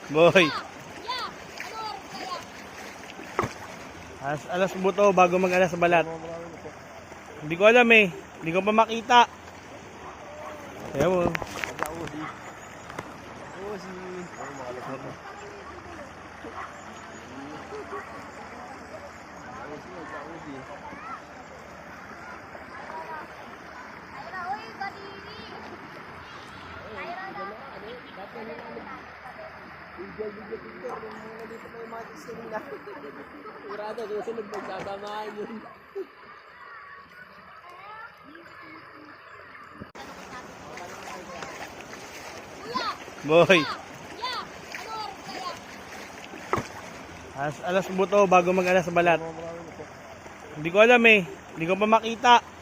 Boy. Alas buto bago mag-alas sa balat. Hindi ko alam eh. Hindi ko pa makita. Kaya mo. Urado, susunod magsasamaan yun. Boy. Alas buto bago mag-alas sa balat. Hindi ko alam eh. Hindi ko pa makita.